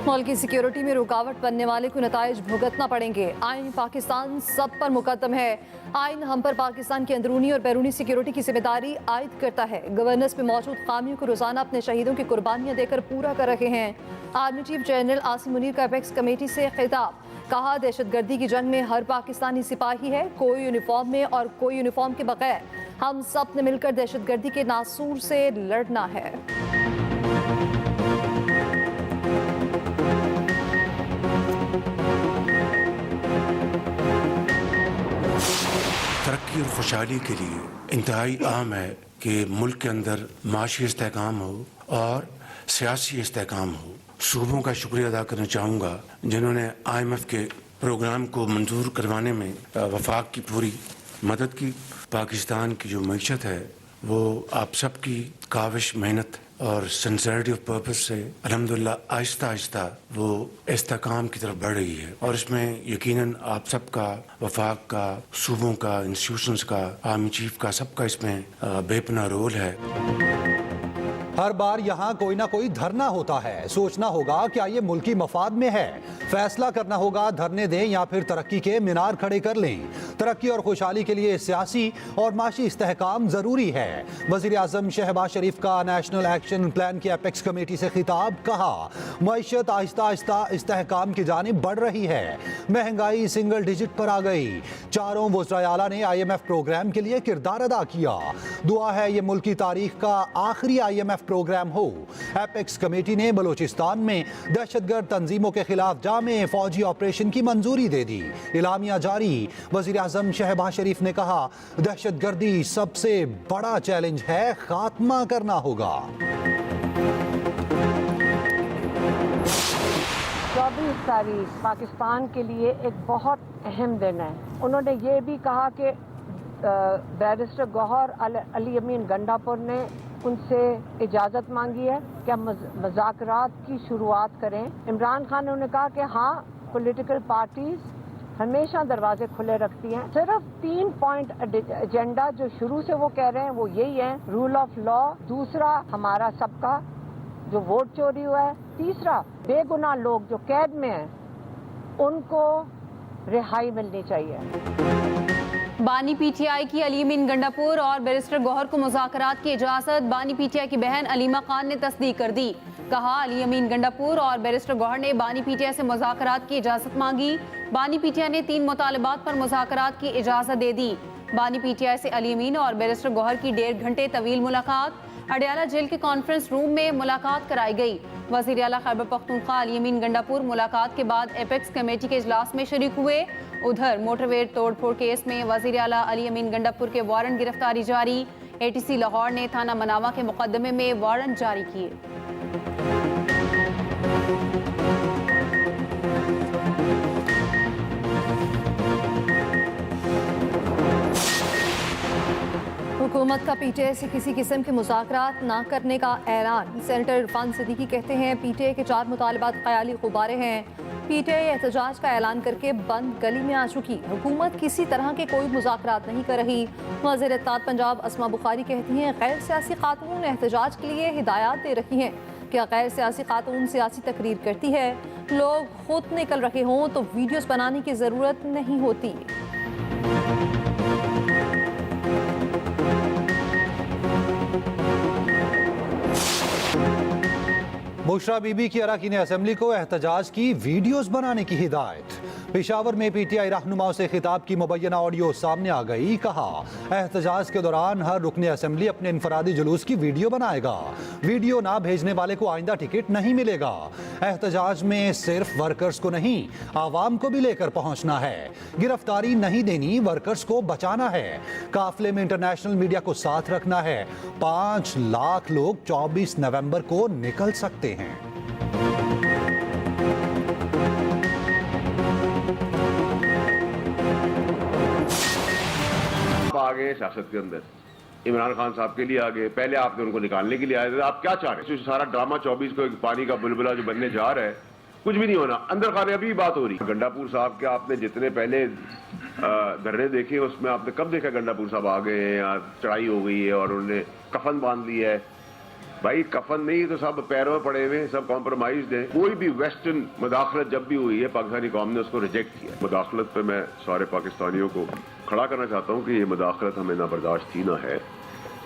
मुल्क की सिक्योरिटी में रुकावट बनने वाले को नताइज भुगतना पड़ेंगे। आइन पाकिस्तान सब पर मुकद्दम है। आइन हम पर पाकिस्तान की अंदरूनी और बैरूनी सिक्योरिटी की जिम्मेदारी आयद करता है। गवर्नेंस में मौजूद खामियों को रोजाना अपने शहीदों की कुर्बानियां देकर पूरा कर रहे हैं। Army chief general Asim Munir का अपेक्स कमेटी से खिताब, कहा दहशतगर्दी की जंग में हर पाकिस्तानी सिपाही है, कोई यूनिफॉर्म में और कोई यूनिफॉर्म के बगैर। हम सब ने मिलकर दहशतगर्दी के नासूर से लड़ना है। तरक्की और खुशहाली के लिए इंतहाई अहम है कि मुल्क के अंदर माशी इस्तेहकाम हो और सियासी इस्तेहकाम हो। सूबों का शुक्रिया अदा करना चाहूँगा जिन्होंने IMF के प्रोग्राम को मंजूर करवाने में वफाक की पूरी मदद की। पाकिस्तान की जो मईशत है वो आप सबकी काविश, मेहनत और सिंसियरिटी ऑफ पर्पस से अल्हम्दुलिल्लाह आहिस्ता आहिस्ता वो इस्तेहकाम की तरफ बढ़ रही है और इसमें यकीनन आप सबका, वफाक का, सूबों का, इंस्टीट्यूशंस का, आर्मी चीफ का, सबका इसमें बेपनाह रोल है। हर बार यहाँ कोई ना कोई धरना होता है। सोचना होगा क्या ये मुल्की मफाद में है। फैसला करना होगा धरने दें या फिर तरक्की के मीनार खड़े कर लें। तरक्की और खुशहाली के लिए सियासी और माशी इस्तेहकाम जरूरी है। वज़ीर आज़म शहबाज शरीफ का नेशनल एक्शन प्लान की अपेक्स कमेटी से खिताब, कहा मईशत आहिस्ता आहिस्ता इस्तेहकाम की जानिब बढ़ रही है। महंगाई सिंगल डिजिट पर आ गई। चारों वज़राए आला ने IMF प्रोग्राम के लिए किरदार अदा किया। दुआ है ये मुल्क की तारीख का आखिरी IMF प्रोग्राम हो। एपेक्स कमेटी ने बलोचिस्तान में दहशतगर्द तंजीमों के खिलाफ जामे फौजी ऑपरेशन की मंजूरी दे दी। इलामिया जारी। वज़ीर आज़म शहबाज शरीफ ने कहा दहशतगर्दी सबसे बड़ा चैलेंज है, खात्मा करना होगा। 24 तारीख पाकिस्तान के लिए एक बहुत अहम दिन है। उन्होंने ये भी कहा कि बैरिस्टर गौहर अली अमीन गंडापुर ने उनसे इजाज़त मांगी है कि हम मुज़ाकरात की शुरुआत करें। इमरान खान ने उन्हें कहा कि हाँ, पॉलिटिकल पार्टीज हमेशा दरवाजे खुले रखती हैं। सिर्फ 3 पॉइंट एजेंडा जो शुरू से वो कह रहे हैं वो यही है, रूल ऑफ लॉ, दूसरा हमारा सबका जो वोट चोरी हुआ है, तीसरा बेगुनाह लोग जो कैद में हैं उनको रिहाई मिलनी चाहिए। बानी PTI की अली अमीन गंडापुर और बैरिस्टर गौहर को मुज़ाकरात की इजाज़त। बानी PTI की बहन अलीमा खान ने तस्दीक कर दी। कहा अली अमीन गंडापुर और बैरिस्टर गौहर ने बानी PTI से मुज़ाकरात की इजाज़त मांगी। बानी PTI ने 3 मुतालबात पर मुज़ाकरात की इजाज़त दे दी। बानी PTI से अली अमीन और बैरिस्टर गौहर की 1.5 घंटे तवील मुलाकात अडयाला जेल के कॉन्फ्रेंस रूम में मुलाकात कराई गई। वज़ीर आला खैबर पख्तूनख्वा अली अमीन गंडापुर मुलाकात के बाद एपेक्स कमेटी के इजलास में शरीक हुए। उधर मोटरवे तोड़फोड़ केस में वज़ीर आला अली अमीन गंडापुर के वारंट गिरफ्तारी जारी। ATC लाहौर ने थाना मनावा के मुकदमे में वारंट जारी किए। हुकूमत का PTI से किसी किस्म के मुज़ाकरात ना करने का ऐलान। सेनेटर इरफान सिद्दीकी कहते हैं PTI के 4 मुतालबात ख्याली गुब्बारे हैं। PTI एहतजाज का ऐलान करके बंद गली में आ चुकी। हुकूमत किसी तरह के कोई मुज़ाकरात नहीं कर रही। वज़ीर इत्तेहाद पंजाब अस्मा बुखारी कहती हैं गैर सियासी खातून एहतजाज के लिए हिदायत दे रही हैं। क्या गैर सियासी खातून सियासी तकरीर करती है, लोग खुद निकल रहे हों तो वीडियोस बनाने की ज़रूरत नहीं होती। बुशरा बीबी की अरकान असेंबली को एहतजाज की वीडियोस बनाने की हिदायत। पेशावर में PTI रहनुमाओं से खिताब की मुबैना ऑडियो सामने आ गई। कहा एहतजाज के दौरान हर रुकन असेंबली अपने इनफरादी जुलूस की वीडियो बनाएगा। वीडियो ना भेजने वाले को आइंदा टिकट नहीं मिलेगा। एहतजाज में सिर्फ वर्कर्स को नहीं, आवाम को भी लेकर पहुंचना है। गिरफ्तारी नहीं देनी, वर्कर्स को बचाना है। काफिले में इंटरनेशनल मीडिया को साथ रखना है। 5 लाख लोग 24 नवंबर को निकल सकते हैं। आ गए सियासत के अंदर, इमरान खान साहब के लिए आ गए। पहले आपने उनको निकालने के लिए आए थे। आप क्या चाह रहे हैं? सारा ड्रामा 24 को एक पानी का बुलबुला जो बनने जा रहा है, कुछ भी नहीं होना। अंदर खाने अभी बात हो रही। गंडापुर साहब के आपने जितने पहले धरने देखे उसमें आपने कब देखा गंडापुर साहब आ गए हैं या चढ़ाई हो गई है और उन्होंने कफन बांध लिया है? भाई कफन नहीं तो सब पैरों में पड़े हुए, सब कॉम्प्रोमाइज हैं। कोई भी वेस्टर्न मुदाखलत जब भी हुई है पाकिस्तानी कौम ने उसको रिजेक्ट किया। मुदाखलत पे मैं सारे पाकिस्तानियों को खड़ा करना चाहता हूँ कि ये मुदाखलत हमें ना बर्दाश्त थी ना है।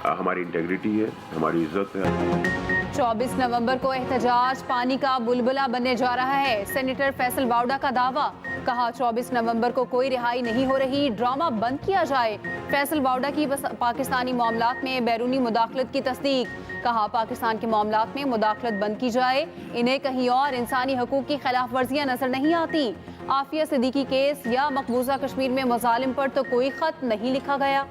हमारी इंटेग्रिटी है, हमारी इज्जत है। 24 नवंबर को एहतजाज पानी का बुलबुला बनने जा रहा है। सेनेटर फैसल वाउडा का दावा, कहा 24 नवंबर को कोई रिहाई नहीं हो रही, ड्रामा बंद किया जाए। फैसल वाउडा की पाकिस्तानी मामलात में बैरूनी मुदाखलत की तस्दीक, कहा पाकिस्तान के मामलात में मुदाखलत बंद की जाए, इन्हें कहीं और इंसानी हकूक की खिलाफ वर्जियां नजर नहीं आती। आफिया सिद्दीकी केस या मकबूजा कश्मीर में मुजालिम पर तो कोई खत नहीं लिखा गया।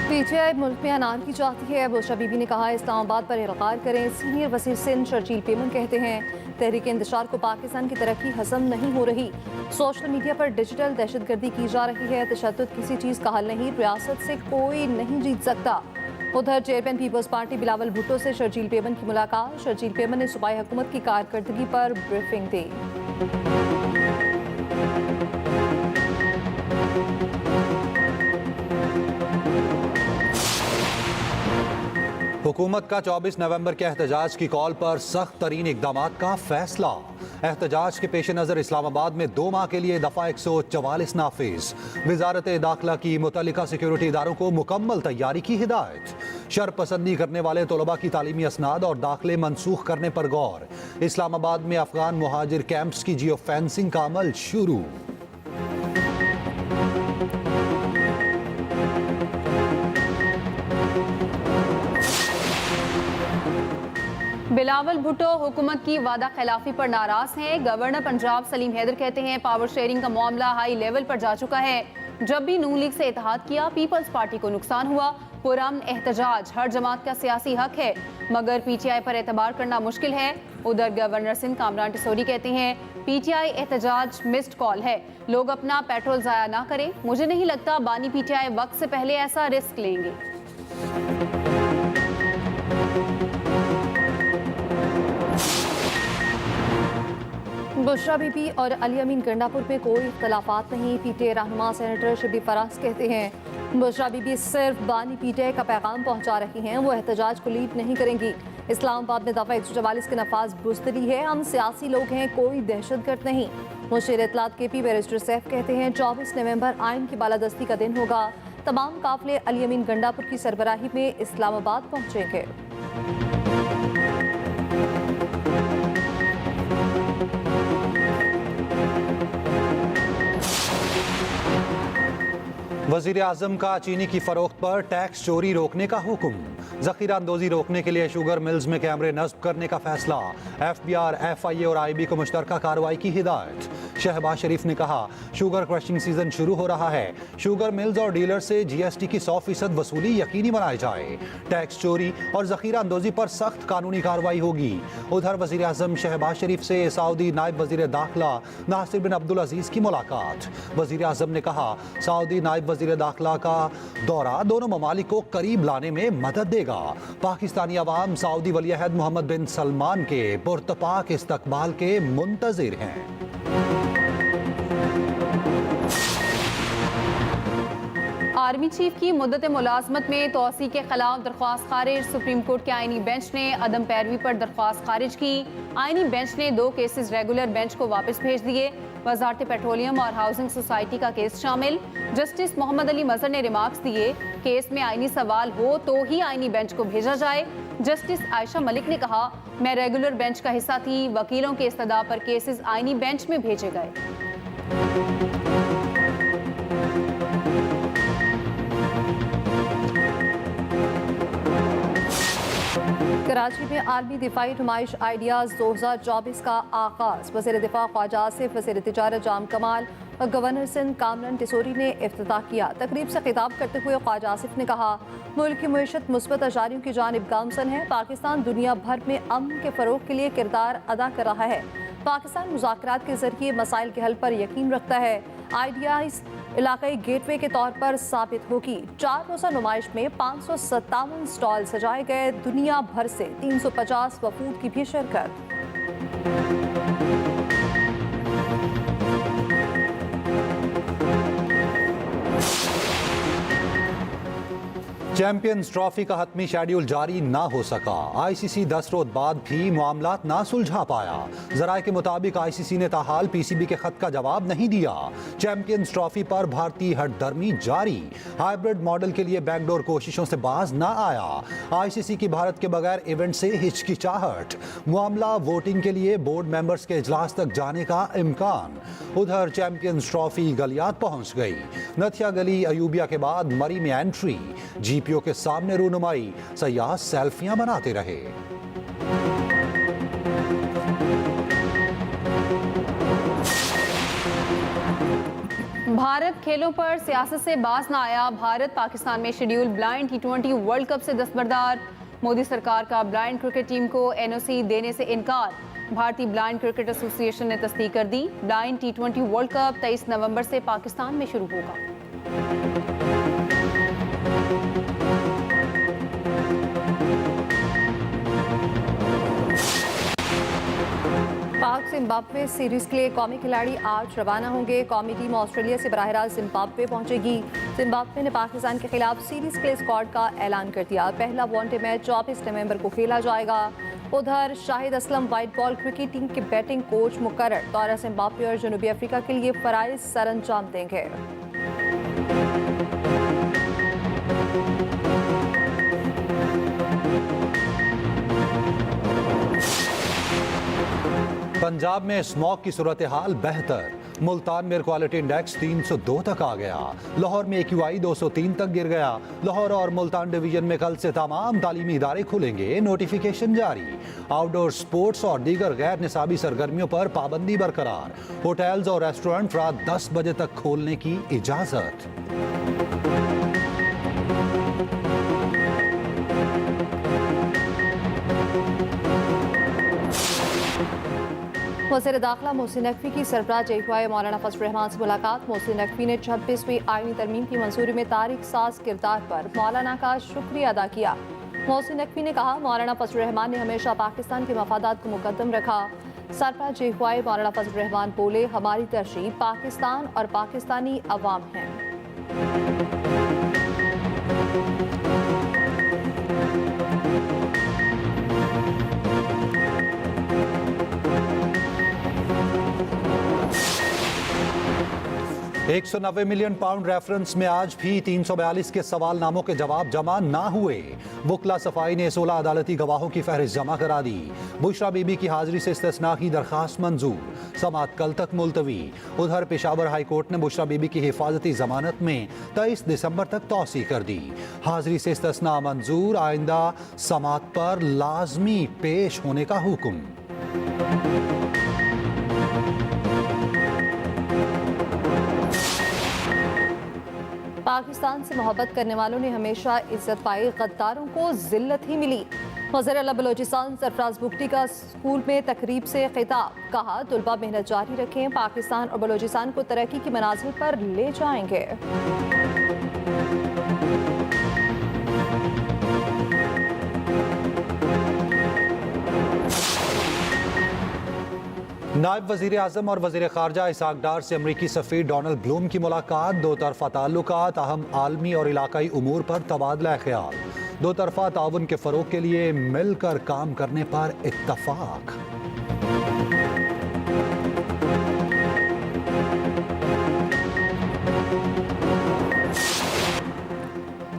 पीटीआई मुल्क में अनारकी चाहती है। बुशरा बीबी ने कहा इस्लामाबाद पर इल्गार करें। सीनियर वज़ीर सिंध शर्जील पेमन कहते हैं तहरीक इंतशार को पाकिस्तान की तरक्की हजम नहीं हो रही। सोशल मीडिया पर डिजिटल दहशतगर्दी की जा रही है। तशद्दुद किसी चीज़ का हल नहीं, रियासत से कोई नहीं जीत सकता। उधर चेयरमैन पीपल्स पार्टी बिलावल भुट्टो से शर्जील पेमन की मुलाकात। शर्जील पेमन ने सूबाई हुकूमत की कारकर्दगी पर ब्रीफिंग दी। हुकूमत का 24 नवंबर के एहतजाज की कॉल पर सख्त तरीन इकदाम का फैसला। एहतजाज के पेश नज़र इस्लामाबाद में 2 माह के लिए दफ़ा 144 नाफिज। वजारत दाखिला की मुतल्लिका सिक्योरिटी इदारों को मुकम्मल तैयारी की हिदायत। शरपसंदी करने वाले तलबा की तालीमी असनाद और दाखिले मनसूख करने पर गौर। इस्लामाबाद में अफगान मुहाजिर कैंप्स की जियो फेंसिंग का अमल शुरू। बिलावल भुट्टो हुकूमत की वादा खिलाफी पर नाराज हैं। गवर्नर पंजाब सलीम हैदर कहते हैं पावर शेयरिंग का मामला हाई लेवल पर जा चुका है। जब भी नून लीग से इत्तेहाद किया पीपल्स पार्टी को नुकसान हुआ। पुरअमन एहतजाज हर जमात का सियासी हक है, मगर पीटीआई पर एतबार करना मुश्किल है। उधर गवर्नर सिंध कामरान टिसोरी कहते हैं पीटीआई एहतजाज मिस्ड कॉल है, लोग अपना पेट्रोल जाया ना करें। मुझे नहीं लगता बानी पीटीआई वक्त से पहले ऐसा रिस्क लेंगे। बुशरा बीबी और अली अमीन गंडापुर में कोई इख्तलाफात नहीं। पीटीआई रहनुमा सेनेटर शबी फराज कहते हैं बुशरा बीबी सिर्फ बानी पीटीआई का पैगाम पहुंचा रही हैं, वो एहतजाज को लीड नहीं करेंगी। इस्लामाबाद में दफ़ा 144 के नफाज बुज़दिली है, हम सियासी लोग हैं, कोई दहशतगर्द नहीं। मुशीर इत्तलात KP बैरिस्टर सैफ कहते हैं 24 नवंबर आइन की बालादस्ती का दिन होगा। तमाम काफिले अली अमीन गंडापुर की सरबराही में इस्लामाबाद पहुंचेंगे। वज़ीर आज़म का चीनी की फरोख्त पर टैक्स चोरी रोकने का हुक्म। ज़ख़ीरा अंदोज़ी रोकने के लिए शुगर मिल्स में कैमरे नस्ब करने का फैसला। FBR, FIA और IB को मुश्तरका कार्रवाई की हिदायत। शहबाज शरीफ ने कहा शुगर क्रशिंग सीजन शुरू हो रहा है, शुगर मिल्स और डीलर से GST की 100% वसूली यकीनी बनाई जाए। टैक्स चोरी और ज़ख़ीरा अंदोज़ी पर सख्त कानूनी कार्रवाई होगी। उधर वज़ीर आज़म शहबाज शरीफ से सऊदी नायब वज़ीर दाखिला नासिर बिन अब्दुल अजीज़ की मुलाकात। वज़ीर आज़म ने कहा सऊदी नायब वज़ीर दाखिला का दौरा दोनों ममालिक को करीब लाने में मदद देगा। पाकिस्तानी अवाम सऊदी वलीअहद मोहम्मद बिन सलमान के पुरतपाक इस्तकबाल के मुंतज़िर हैं। आर्मी चीफ की मुद्दत मुलाजमत में तोसी के खिलाफ दरख्वास्त खारिज। सुप्रीम कोर्ट के आईनी बेंच ने अदम पैरवी पर दरख्वास्त खारिज की। आईनी बेंच ने 2 केसेस रेगुलर बेंच को वापस भेज दिए। वजारत पेट्रोलियम और हाउसिंग सोसाइटी का केस शामिल। जस्टिस मोहम्मद अली मजहर ने रिमार्क्स दिए केस में आईनी सवाल हो तो ही आईनी बेंच को भेजा जाए। जस्टिस आयशा मलिक ने कहा मैं रेगुलर बेंच का हिस्सा थी, वकीलों के इस्तदा पर केसेस आईनी बेंच में भेजे गए। कराची में आर्मी दिफाई नुमाइश आइडियाज़ 2024 का आगाज। वज़ीर दिफा ख्वाजा आसिफ, वज़ीर तिजारत जाम कमाल और गवर्नर सिंध कामरान टिसोरी ने इफ्तिताह किया। तकरीब से खिताब करते हुए ख्वाजा आसिफ ने कहा मुल्क की मईशत मुस्बत अजारियों की जानिब गामसन है। पाकिस्तान दुनिया भर में अमन के फ़रोग के लिए किरदार अदा कर रहा है। पाकिस्तान मुज़ाकरात के जरिए मसाइल के हल पर यकीन रखता है। आइडियाज़ इलाकाई गेटवे के तौर पर साबित होगी। 4 रोज़ा नुमाइश में 557 स्टॉल सजाए गए। दुनिया भर से 350 वफूद की भी शिरकत। चैंपियंस ट्रॉफी का हतमी शेड्यूल जारी ना हो सका। आईसीसी 10 रोज बाद भी मामलात ना सुलझा पाया। जराये के मुताबिक आईसीसी ने ताहाल पीसीबी के खत का जवाब नहीं दिया। चैंपियंस ट्रॉफी पर भारतीय हटधर्मी जारी। हाइब्रिड मॉडल के लिए बैकडोर कोशिशों से बाज ना आया। आईसीसी की भारत के बगैर इवेंट से हिचकिचाहट। मामला वोटिंग के लिए बोर्ड मेंबर्स के इजलास तक जाने का इम्कान। उधर चैंपियंस ट्रॉफी गलियात पहुंच गई। नथिया गली अयूबिया के बाद मरी में एंट्री। जीपीओ के सामने रूनुमाई, सयाह सेल्फियां बनाते रहे। भारत खेलों पर सियासत से बाज न आया। भारत पाकिस्तान में schedule blind T20 world cup से दस्तबरदार। मोदी सरकार का ब्लाइंड क्रिकेट टीम को एनओसी देने से इनकार। भारतीय ब्लाइंड क्रिकेट एसोसिएशन ने तस्दीक कर दी। ब्लाइंड T20 वर्ल्ड कप 23 नवंबर से पाकिस्तान में शुरू होगा। पाक जिम्बाब्वे सीरीज के लिए कौमी खिलाड़ी आज रवाना होंगे। कौमी टीम ऑस्ट्रेलिया से बराह रास्त जिम्बाब्वे पहुंचेगी। जिम्बाब्वे ने पाकिस्तान के खिलाफ सीरीज के लिए स्क्वाड का ऐलान कर दिया। पहला वनडे मैच 24 नवंबर को खेला जाएगा। उधर Shahid Aslam white ball cricket team के बैटिंग कोच मुकर्रर। दौरा जिम्बाब्वे और जनूबी अफ्रीका के लिए फराइज सरअंजाम देंगे। पंजाब में स्मॉग की सूरत हाल बेहतर। मुल्तान में एयर क्वालिटी इंडेक्स 302 तक आ गया। लाहौर में AQI 203 तक गिर गया। लाहौर और मुल्तान डिवीजन में कल से तमाम तालीमी इदारे खुलेंगे। नोटिफिकेशन जारी। आउटडोर स्पोर्ट्स और दीगर गैर निसाबी सरगर्मियों पर पाबंदी बरकरार। होटल्स और रेस्टोरेंट रात 10 बजे तक खोलने की इजाजत। वज़ीर दाखिला मोहसिन नकवी की सरबराह JQI मौलाना फजल रहमान से मुलाकात। मोहसिन नकवी ने 26वीं आईनी तरमीम की मंजूरी में तारीख साज किरदार पर मौलाना का शुक्रिया अदा किया। मोहसिन नकवी ने कहा, मौलाना फजल रहमान ने हमेशा पाकिस्तान के मफादात को मुकद्दम रखा। सरबराह JQI मौलाना फजल रहमान बोले, हमारी तरजीह पाकिस्तान और पाकिस्तानी अवाम है। £190 मिलियन रेफरेंस में आज भी 342 के सवालनामों के जवाब जमा ना हुए। वकला सफाई ने 16 अदालती गवाहों की फहरिस्त जमा करा दी। बुशरा बीबी की हाजिरी से इस्तिस्ना की दरखास्त मंजूर। समाअत कल तक मुलतवी। उधर पेशावर हाई कोर्ट ने बुशरा बीबी की हिफाजती जमानत में 23 दिसंबर तक तौसी कर दी। हाजिरी से इस्तिस्ना मंजूर। आइंदा समाअत पर लाजमी पेश होने का हुक्म। पाकिस्तान से मोहब्बत करने वालों ने हमेशा इज्जत पाई, गद्दारों को जिल्लत ही मिली। वज़ीर आला बलोचिस्तान सरफराज बुगटी का स्कूल में तकरीब से खिताब। कहा, तुलबा मेहनत जारी रखें, पाकिस्तान और बलोचिस्तान को तरक्की की मनाजिल पर ले जाएंगे। नायब वज़ीर आज़म और वज़ीर ख़ारजा इसहाक डार से अमरीकी सफ़ीर डोनाल्ड ब्लूम की मुलाकात। दो तरफ़ा ताल्लुकात, अहम आलमी और इलाकाई उमूर पर तबादला ख्याल। दो तरफ़ा ताउन के फ़रोग़ के लिए मिलकर काम करने पर इत्तफ़ाक़।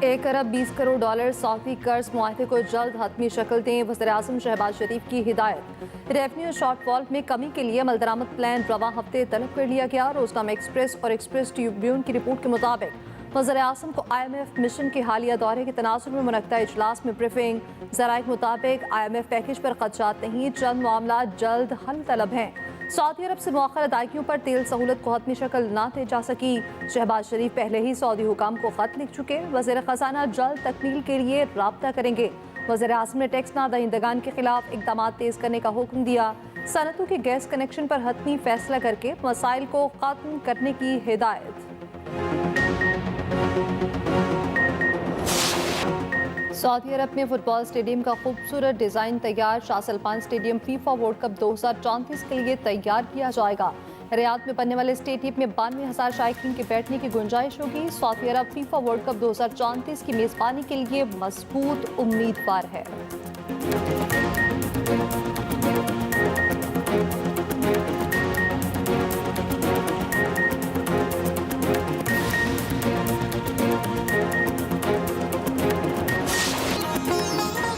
$1 अरब 20 करोड़ सऊदी कर्ज मुआहदे को जल्द हतमी शक्ल दें। वज़ीर आज़म शहबाज शरीफ की हिदायत। रेवन्यू शॉर्टफॉल में कमी के लिए अमल दरामद प्लान रवा हफ्ते तलब कर लिया गया। रोजनामा एक्सप्रेस और एक्सप्रेस ट्रिब्यून की रिपोर्ट के मुताबिक वज़ीर आज़म को IMF मिशन के हालिया दौरे के तनाजुर में मुनक्किदा इजलास में ब्रीफिंग। ज़राए के मुताबिक IMF पैकेज पर खदशात नहीं, चंद मामला जल्द हल तलब हैं। सऊदी अरब से मौखर अदायगियों पर तेल सहूलत को हतमी शक्ल ना दी जा सकी। शहबाज शरीफ पहले ही सऊदी हुकाम को खत लिख चुके। वज़ीर ख़जाना जल्द तकमील के लिए राब्ता करेंगे। वज़ीर आज़म ने टैक्स ना दहिंदगान के खिलाफ इक़दाम तेज़ करने का हुक्म दिया। सनतों के गैस कनेक्शन पर हतमी फैसला करके मसाइल को ख़त्म करने की हिदायत। सऊदी अरब में फुटबॉल स्टेडियम का खूबसूरत डिज़ाइन तैयार। Shah Salman stadium FIFA world cup 2034 के लिए तैयार किया जाएगा। रियाद में बनने वाले स्टेडियम में 92,000 शायकीन के बैठने की गुंजाइश होगी। सऊदी अरब फीफा वर्ल्ड कप 2034 की मेजबानी के लिए मजबूत उम्मीदवार है।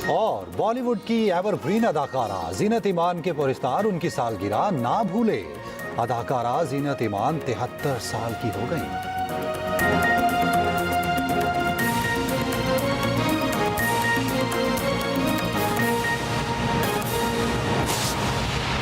और बॉलीवुड की एवरग्रीन अदाकारा जीनत इमान के पुरस्कार उनकी सालगिरह ना भूले। अदाकारा जीनत इमान 73 साल की हो गई।